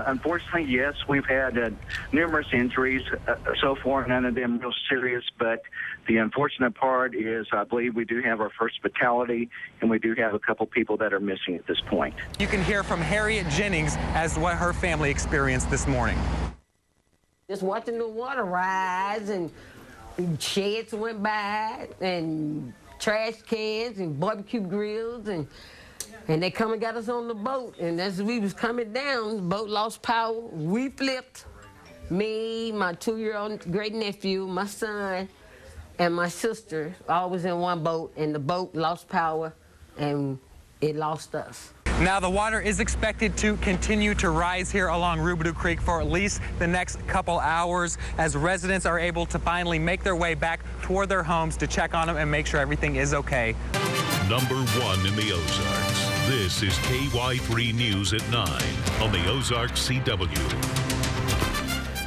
Unfortunately, yes, we've had numerous injuries so far, none of them real serious, but the unfortunate part is I believe we do have our first fatality, and we do have a couple people that are missing at this point. You can hear from Harriet Jennings as to what her family experienced this morning. Just watching the water rise, and sheds went by, and trash cans and barbecue grills, and they come and got us on the boat. And as we was coming down, the boat lost power. We flipped. Me, my 2-year-old great nephew, my son, and my sister all was in one boat, and the boat lost power, and it lost us. Now, the water is expected to continue to rise here along Rubidoux Creek for at least the next couple hours as residents are able to finally make their way back toward their homes to check on them and make sure everything is okay. Number 1 in the Ozarks. This is KY3 News at 9 on the Ozarks CW.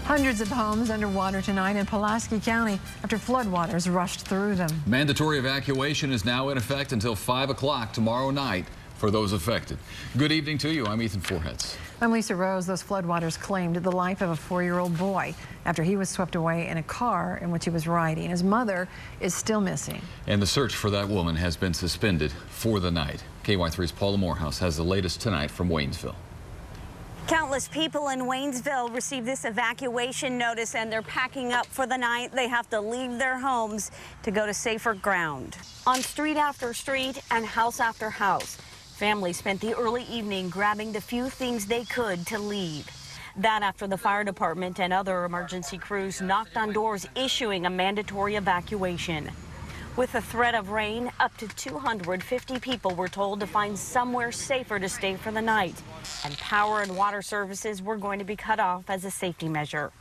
Hundreds of homes underwater tonight in Pulaski County after floodwaters rushed through them. Mandatory evacuation is now in effect until 5 o'clock tomorrow night for those affected. Good evening to you. I'm Ethan Forhetz. I'm Lisa Rose. Those floodwaters claimed the life of a 4-year-old boy after he was swept away in a car in which he was riding. His mother is still missing. And the search for that woman has been suspended for the night. KY3's Paula Morehouse has the latest tonight from Waynesville. Countless people in Waynesville received this evacuation notice, and they're packing up for the night. They have to leave their homes to go to safer ground. On street after street and house after house, families spent the early evening grabbing the few things they could to leave. That after the fire department and other emergency crews knocked on doors issuing a mandatory evacuation. With the threat of rain, up to 250 people were told to find somewhere safer to stay for the night. And power and water services were going to be cut off as a safety measure.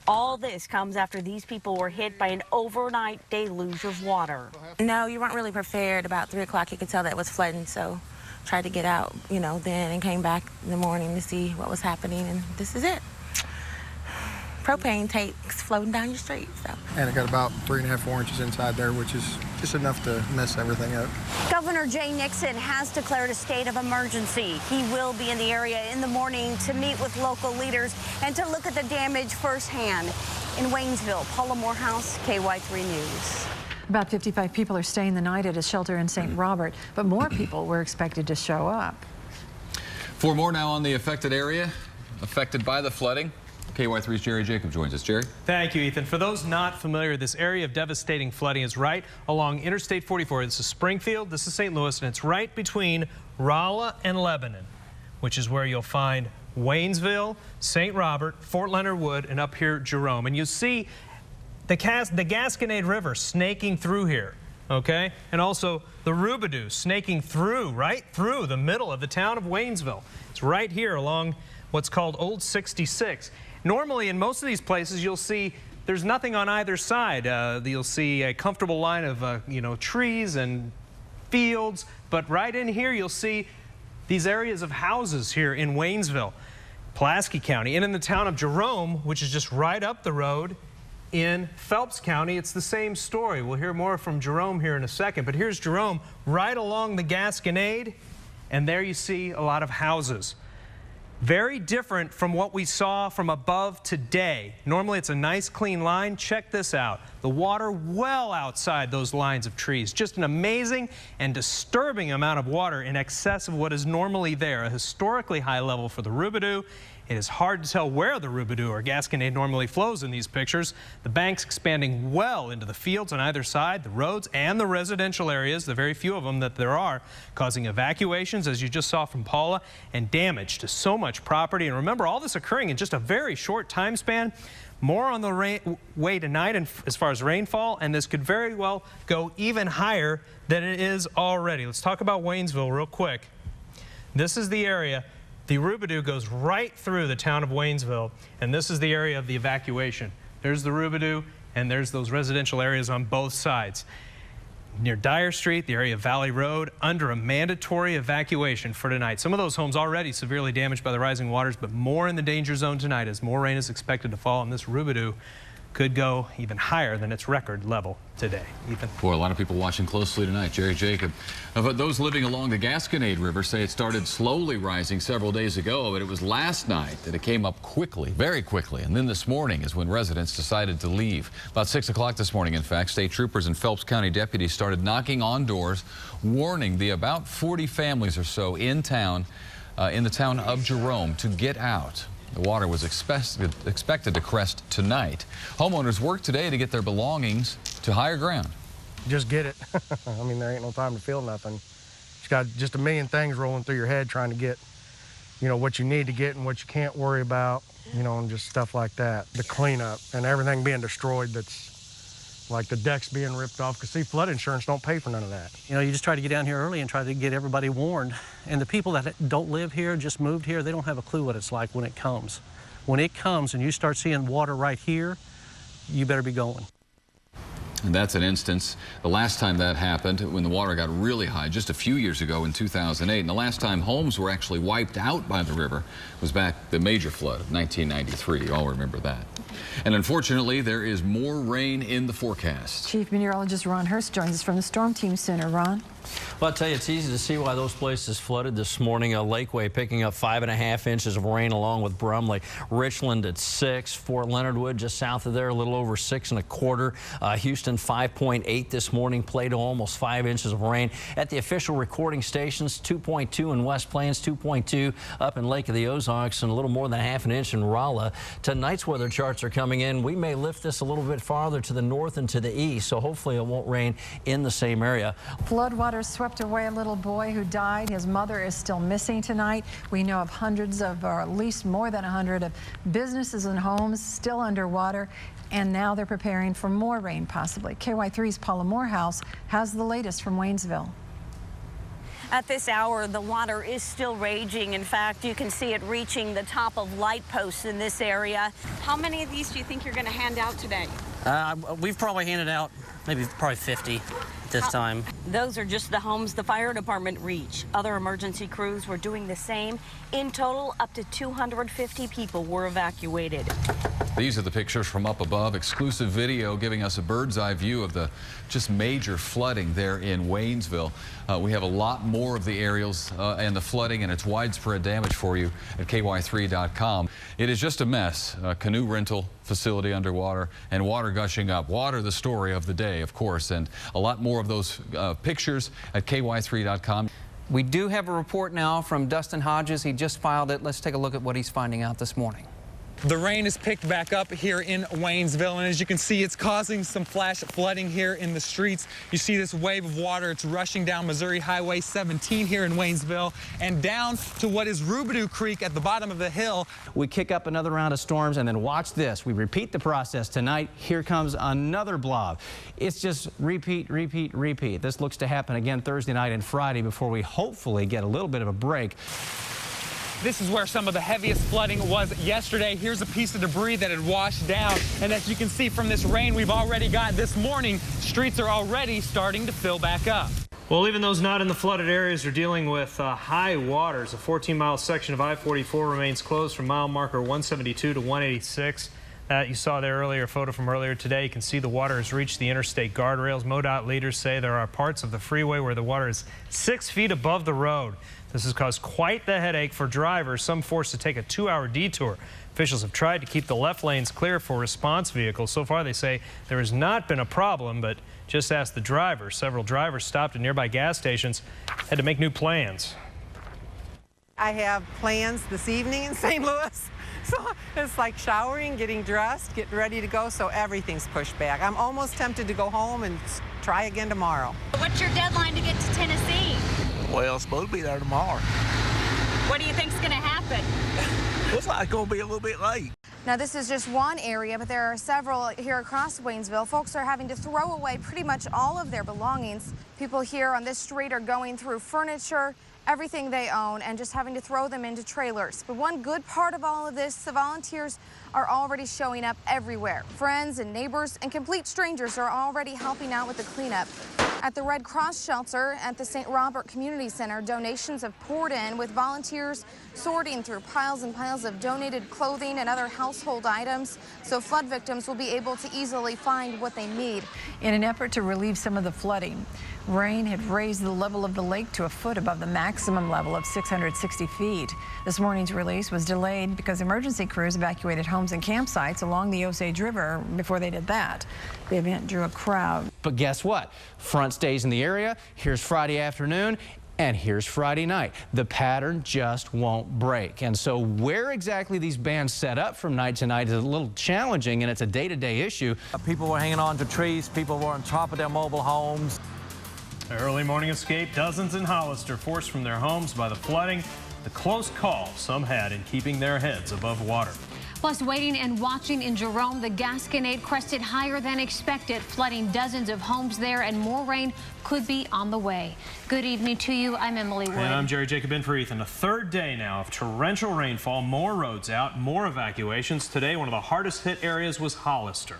All this comes after these people were hit by an overnight deluge of water. No, you weren't really prepared. About 3 o'clock, you could tell that it was flooding, so tried to get out, then, and came back in the morning to see what was happening, and this is it. Propane tanks floating down your street. So. And it got about 3.5, 4 inches inside there, which is just enough to mess everything up. Governor Jay Nixon has declared a state of emergency. He will be in the area in the morning to meet with local leaders and to look at the damage firsthand. In Waynesville, Paula Morehouse, KY3 News. About 55 people are staying the night at a shelter in St. Robert, but more people were expected to show up. For more now on the affected area, affected by the flooding, KY3's Jerry Jacob joins us. Jerry? Thank you, Ethan. For those not familiar, this area of devastating flooding is right along Interstate 44. This is Springfield, this is St. Louis, and it's right between Rolla and Lebanon, which is where you'll find Waynesville, St. Robert, Fort Leonard Wood, and up here Jerome. And you see the Gasconade River snaking through here, okay? And also the Rubidoux snaking through, right through the middle of the town of Waynesville. It's right here along what's called Old 66. Normally, in most of these places, you'll see there's nothing on either side. You'll see a comfortable line of, trees and fields. But right in here, you'll see these areas of houses here in Waynesville, Pulaski County. And in the town of Jerome, which is just right up the road in Phelps County, it's the same story. We'll hear more from Jerome here in a second. But here's Jerome right along the Gasconade. And there you see a lot of houses. Very different from what we saw from above today. Normally it's a nice clean line. Check this out. The water well outside those lines of trees. Just an amazing and disturbing amount of water in excess of what is normally there. A historically high level for the Rubidoux. It is hard to tell where the Rubidoux or Gasconade normally flows in these pictures. The bank's expanding well into the fields on either side, the roads and the residential areas, the very few of them that there are, causing evacuations, as you just saw from Paula, and damage to so much property. And remember, all this occurring in just a very short time span. More on the way tonight and as far as rainfall, and this could very well go even higher than it is already. Let's talk about Waynesville real quick. This is the area. The Rubidoux goes right through the town of Waynesville, and this is the area of the evacuation. There's the Rubidoux, and there's those residential areas on both sides. Near Dyer Street, the area of Valley Road, under a mandatory evacuation for tonight. Some of those homes already severely damaged by the rising waters, but more in the danger zone tonight as more rain is expected to fall, and this Rubidoux could go even higher than its record level today. Ethan. Boy, a lot of people watching closely tonight. Jerry Jacob. But those living along the Gasconade River say it started slowly rising several days ago, but it was last night that it came up quickly, very quickly. And then this morning is when residents decided to leave. About 6 o'clock this morning, in fact, state troopers and Phelps County deputies started knocking on doors, warning the about 40 families or so in town, in the town of Jerome, to get out. The water was expected to crest tonight. Homeowners worked today to get their belongings to higher ground. Just get it. I mean, there ain't no time to feel nothing. You got just a million things rolling through your head trying to get, you know, what you need to get and what you can't worry about, you know, and just stuff like that. The cleanup and everything being destroyed that's like the decks being ripped off, because see, flood insurance don't pay for none of that. You know, you just try to get down here early and try to get everybody warned. And the people that don't live here, just moved here, they don't have a clue what it's like when it comes. When it comes and you start seeing water right here, you better be going. And that's an instance. The last time that happened, when the water got really high, just a few years ago in 2008. And the last time homes were actually wiped out by the river was back the major flood of 1993. You all remember that. And unfortunately, there is more rain in the forecast. Chief Meteorologist Ron Hurst joins us from the Storm Team Center. Ron? Well, I'll tell you, it's easy to see why those places flooded this morning. Lakeway picking up 5.5 inches of rain along with Brumley. Richland at 6. Fort Leonard Wood just south of there, a little over 6.25. Houston 5.8 this morning. Plato almost 5 inches of rain. At the official recording stations, 2.2 in West Plains, 2.2 up in Lake of the Ozarks, and a little more than ½ an inch in Rolla. Tonight's weather charts are coming in. We may lift this a little bit farther to the north and to the east, so hopefully it won't rain in the same area. Floodwaters swept away a little boy who died. His mother is still missing tonight. We know of hundreds of, or at least more than 100 of businesses and homes still underwater, and now they're preparing for more rain possibly. KY3's Paula Morehouse has the latest from Waynesville. At this hour, the water is still raging. In fact, you can see it reaching the top of light posts in this area. How many of these do you think you're going to hand out today? We've probably handed out probably 50 at this time. Those are just the homes the fire department reached. Other emergency crews were doing the same. In total, up to 250 people were evacuated. These are the pictures from up above. Exclusive video giving us a bird's eye view of the just major flooding there in Waynesville. We have a lot more of the aerials and the flooding and its widespread damage for you at KY3.com. It is just a mess. Canoe rental facility underwater and water gushing up. Water, the story of the day, of course, and a lot more of those pictures at KY3.com. We do have a report now from Dustin Hodges. He just filed it. Let's take a look at what he's finding out this morning. The rain has picked back up here in Waynesville, and as you can see, it's causing some flash flooding here in the streets. You see this wave of water. It's rushing down Missouri Highway 17 here in Waynesville and down to what is Rubidoux Creek at the bottom of the hill. We kick up another round of storms, and then watch this. We repeat the process tonight. Here comes another blob. It's just repeat, repeat, repeat. This looks to happen again Thursday night and Friday before we hopefully get a little bit of a break. This is where some of the heaviest flooding was yesterday. Here's a piece of debris that had washed down. And as you can see from this rain we've already got this morning, streets are already starting to fill back up. Well, even those not in the flooded areas are dealing with high waters. A 14-mile section of I-44 remains closed from mile marker 172 to 186. You saw there earlier, a photo from earlier today. You can see the water has reached the interstate guardrails. MoDOT leaders say there are parts of the freeway where the water is 6 feet above the road. This has caused quite the headache for drivers, some forced to take a 2-hour detour. Officials have tried to keep the left lanes clear for response vehicles. So far, they say there has not been a problem, but just ask the drivers. Several drivers stopped at nearby gas stations, had to make new plans. I have plans this evening in St. Louis. So it's like showering, getting dressed, getting ready to go, so everything's pushed back. I'm almost tempted to go home and try again tomorrow. What's your deadline to get to Tennessee? Well, it's supposed to be there tomorrow. What do you think's going to happen? Looks like it's going to be a little bit late. Now, this is just one area, but there are several here across Waynesville. Folks are having to throw away pretty much all of their belongings. People here on this street are going through furniture, everything they own, and just having to throw them into trailers. But one good part of all of this, the volunteers are already showing up everywhere. Friends and neighbors and complete strangers are already helping out with the cleanup. At the Red Cross shelter at the St. Robert Community Center, donations have poured in, with volunteers sorting through piles and piles of donated clothing and other household items so flood victims will be able to easily find what they need. In an effort to relieve some of the flooding, rain had raised the level of the lake to a foot above the maximum level of 660 feet. This morning's release was delayed because emergency crews evacuated homes and campsites along the Osage River. Before they did that, the event drew a crowd. But guess what? Front stays in the area. Here's Friday afternoon. And here's Friday night. The pattern just won't break. And so where exactly these bands set up from night to night is a little challenging, and it's a day-to-day issue. People were hanging on to trees. People were on top of their mobile homes. Early morning escape. Dozens in Hollister forced from their homes by the flooding. The close call some had in keeping their heads above water. Plus, waiting and watching in Jerome, the Gasconade crested higher than expected, flooding dozens of homes there, and more rain could be on the way. Good evening to you. I'm Emily Wood. And I'm Jerry Jacob in for Ethan. A third day now of torrential rainfall, more roads out, more evacuations. Today, one of the hardest hit areas was Hollister.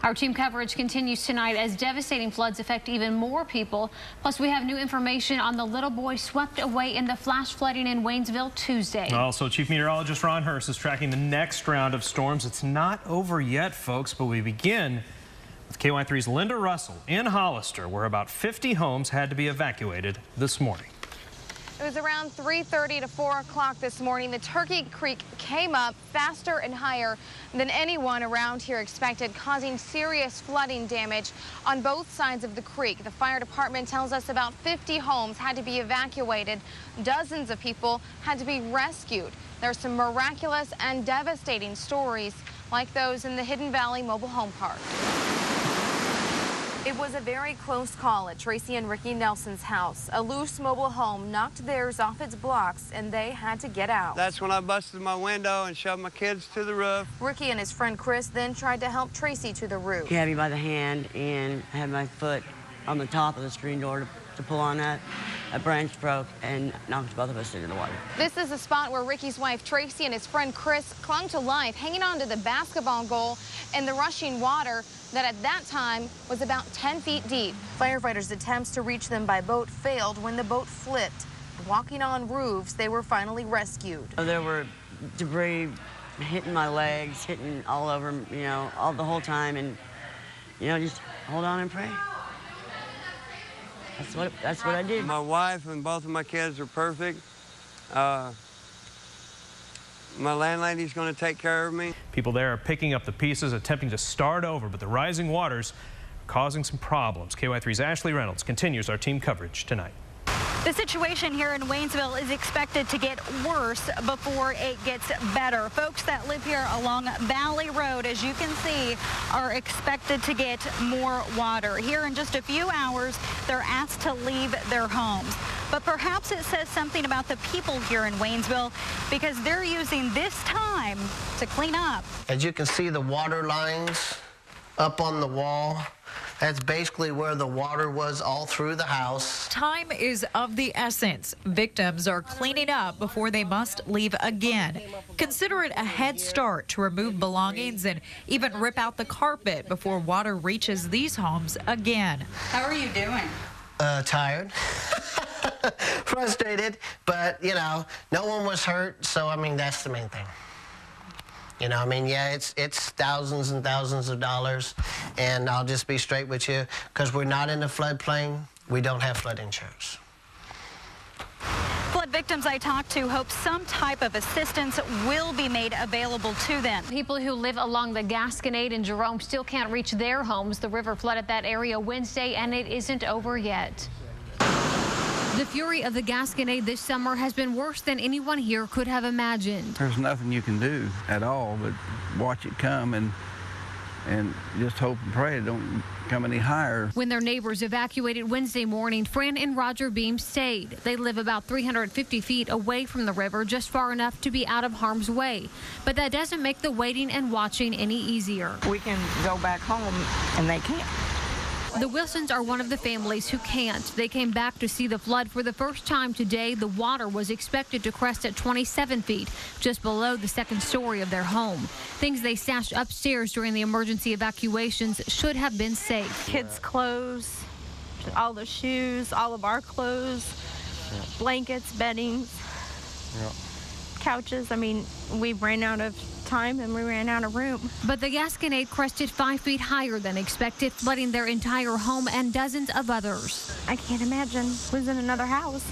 Our team coverage continues tonight as devastating floods affect even more people. Plus, we have new information on the little boy swept away in the flash flooding in Waynesville Tuesday. Also, Chief Meteorologist Ron Hurst is tracking the next round of storms. It's not over yet, folks, but we begin with KY3's Linda Russell in Hollister, where about 50 homes had to be evacuated this morning. It was around 3:30 to 4 o'clock this morning. The Turkey Creek came up faster and higher than anyone around here expected, causing serious flooding damage on both sides of the creek. The fire department tells us about 50 homes had to be evacuated. Dozens of people had to be rescued. There's some miraculous and devastating stories like those in the Hidden Valley Mobile Home Park. It was a very close call at Tracy and Ricky Nelson's house. A loose mobile home knocked theirs off its blocks, and they had to get out. That's when I busted my window and shoved my kids to the roof. Ricky and his friend Chris then tried to help Tracy to the roof. He had me by the hand and had my foot on the top of the screen door to pull on that. A branch broke and knocked both of us into the water. This is the spot where Ricky's wife Tracy and his friend Chris clung to life, hanging onto the basketball goal in the rushing water that at that time was about 10 feet deep. Firefighters' attempts to reach them by boat failed when the boat flipped. Walking on roofs, they were finally rescued. There were debris hitting my legs, hitting all over, all the whole time, and, just hold on and pray. That's what I did. My wife and both of my kids are perfect. My landlady's going to take care of me. People there are picking up the pieces, attempting to start over, but the rising waters are causing some problems. KY3's Ashley Reynolds continues our team coverage tonight. The situation here in Waynesville is expected to get worse before it gets better. Folks that live here along Valley Road, as you can see, are expected to get more water. Here in just a few hours, they're asked to leave their homes. But perhaps it says something about the people here in Waynesville because they're using this time to clean up. As you can see, the water lines up on the wall. That's basically where the water was all through the house. Time is of the essence. Victims are cleaning up before they must leave again. Consider it a head start to remove belongings and even rip out the carpet before water reaches these homes again. How are you doing? Tired. Frustrated, but, no one was hurt, so, that's the main thing. Yeah, it's thousands and thousands of dollars, and I'll just be straight with you, because we're not in the floodplain, we don't have flood insurance. Flood victims I talked to hope some type of assistance will be made available to them. People who live along the Gasconade in Jerome still can't reach their homes. The river flooded that area Wednesday, and it isn't over yet. The fury of the Gasconade this summer has been worse than anyone here could have imagined. There's nothing you can do at all but watch it come and just hope and pray it don't come any higher. When their neighbors evacuated Wednesday morning, Fran and Roger Beam stayed. They live about 350 feet away from the river, just far enough to be out of harm's way. But that doesn't make the waiting and watching any easier. We can go back home, and they can't. The Wilsons are one of the families who can't. They came back to see the flood for the first time today. The water was expected to crest at 27 feet, just below the second story of their home. Things they stashed upstairs during the emergency evacuations should have been safe. Kids' clothes, all the shoes, all of our clothes, blankets, beddings, couches. I mean, we ran out of time and we ran out of room. But the Gasconade crested 5 feet higher than expected, flooding their entire home and dozens of others. I can't imagine losing another house.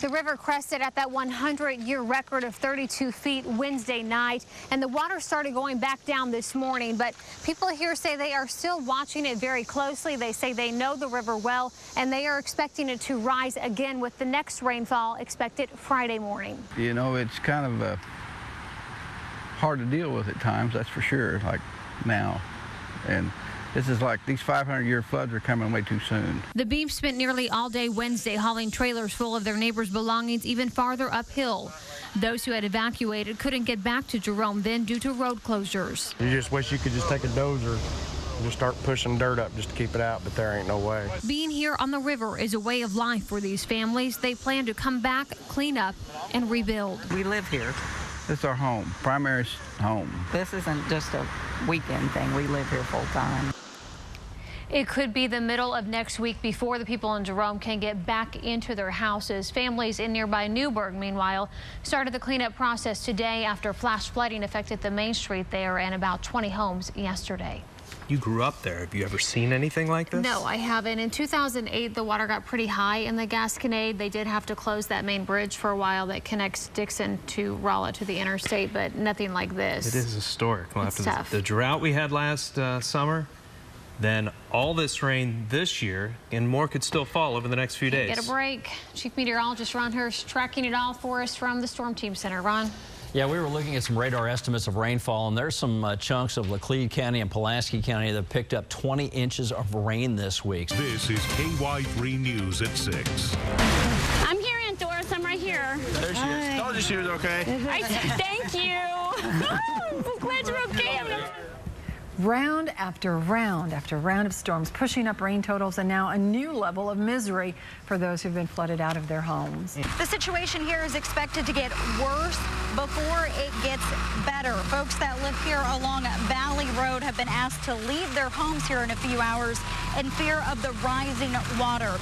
The river crested at that 100-year record of 32 feet Wednesday night, and the water started going back down this morning. But people here say they are still watching it very closely. They say they know the river well, and they are expecting it to rise again with the next rainfall expected Friday morning. You know, it's kind of hard to deal with at times, that's for sure, like now. And this is like these 500-year floods are coming way too soon. The Beams spent nearly all day Wednesday hauling trailers full of their neighbors' belongings even farther uphill. Those who had evacuated couldn't get back to Jerome then due to road closures. You just wish you could just take a dozer and just start pushing dirt up just to keep it out, but there ain't no way. Being here on the river is a way of life for these families. They plan to come back, clean up, and rebuild. We live here. It's our home, primary home. This isn't just a weekend thing. We live here full time. It could be the middle of next week before the people in Jerome can get back into their houses. Families in nearby Newburgh, meanwhile, started the cleanup process today after flash flooding affected the main street there and about 20 homes yesterday. You grew up there. Have you ever seen anything like this? No, I haven't. In 2008, the water got pretty high in the Gasconade. They did have to close that main bridge for a while that connects Dixon to Rolla to the interstate, but nothing like this. It is historic. Well, It's after tough. the drought we had last summer, then all this rain this year, and more could still fall over the next few days. Get a break. Chief Meteorologist Ron Hurst tracking it all for us from the Storm Team Center. Ron? Yeah, we were looking at some radar estimates of rainfall, and there's some chunks of Laclede County and Pulaski County that picked up 20 inches of rain this week. This is KY3 News at 6. I'm here, Aunt Doris. I'm right here. There she is. Told you she was okay. Thank you. I'm so glad you're okay. Round after round after round of storms pushing up rain totals, and now a new level of misery for those who've been flooded out of their homes. The situation here is expected to get worse before it gets better. Folks that live here along Valley Road have been asked to leave their homes here in a few hours in fear of the rising water.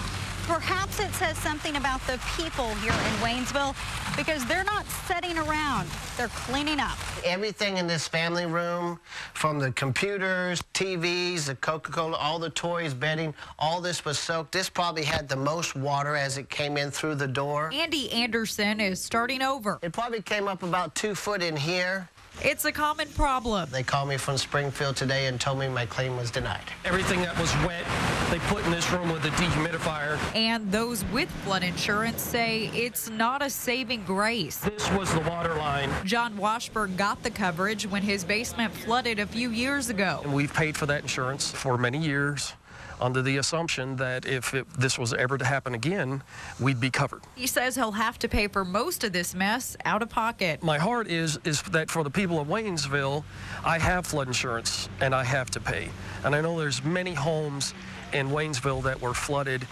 Perhaps it says something about the people here in Waynesville because they're not sitting around. They're cleaning up. Everything in this family room, from the computers, TVs, the Coca-Cola, all the toys, bedding, all this was soaked. This probably had the most water as it came in through the door. Andy Anderson is starting over. It probably came up about 2 foot in here. It's a common problem. They called me from Springfield today and told me my claim was denied. Everything that was wet, they put in this room with a dehumidifier. And those with flood insurance say it's not a saving grace. This was the water line. John Washburn got the coverage when his basement flooded a few years ago. And we've paid for that insurance for many years under the assumption that if this was ever to happen again, we'd be covered. He says he'll have to pay for most of this mess out of pocket. My heart is that for the people of Waynesville, I have flood insurance and I have to pay. And I know there's many homes in Waynesville that were flooded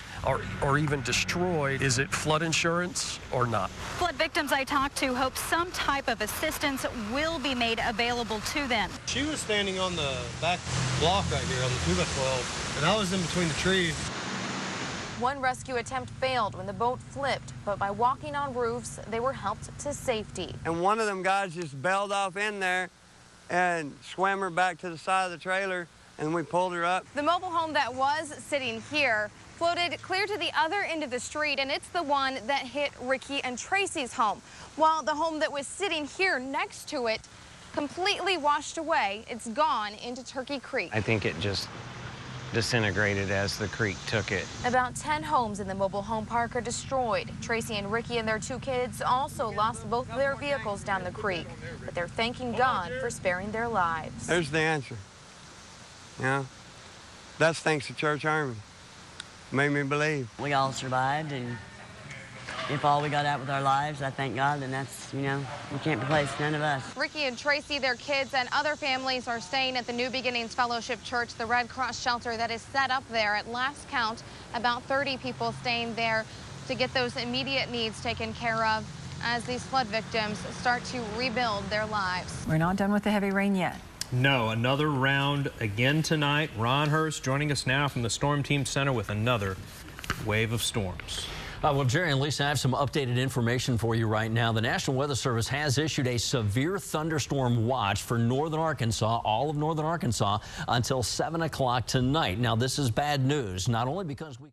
or even destroyed. Is it flood insurance or not? Flood victims I talked to hope some type of assistance will be made available to them. She was standing on the back block right here on the 2x12, and I was in between the trees. One rescue attempt failed when the boat flipped, but by walking on roofs, they were helped to safety. And one of them guys just bailed off in there and swam her back to the side of the trailer, and we pulled her up. The mobile home that was sitting here floated clear to the other end of the street, and it's the one that hit Ricky and Tracy's home. While the home that was sitting here next to it completely washed away, it's gone into Turkey Creek. I think it just disintegrated as the creek took it. About 10 homes in the mobile home park are destroyed. Tracy and Ricky and their 2 kids also lost both their vehicles down the creek, but they're thanking God for sparing their lives. There's the answer. You know, that's thanks to Church Army. Made me believe. We all survived, and if all we got out with our lives, I thank God, and that's, you know, we can't replace none of us. Ricky and Tracy, their kids, and other families are staying at the New Beginnings Fellowship Church, the Red Cross shelter that is set up there. At last count, about 30 people staying there to get those immediate needs taken care of as these flood victims start to rebuild their lives. We're not done with the heavy rain yet. No, another round again tonight. Ron Hurst joining us now from the Storm Team Center with another wave of storms. Well, Jerry and Lisa, I have some updated information for you right now. The National Weather Service has issued a severe thunderstorm watch for northern Arkansas, all of northern Arkansas, until 7 o'clock tonight. Now, this is bad news, not only because we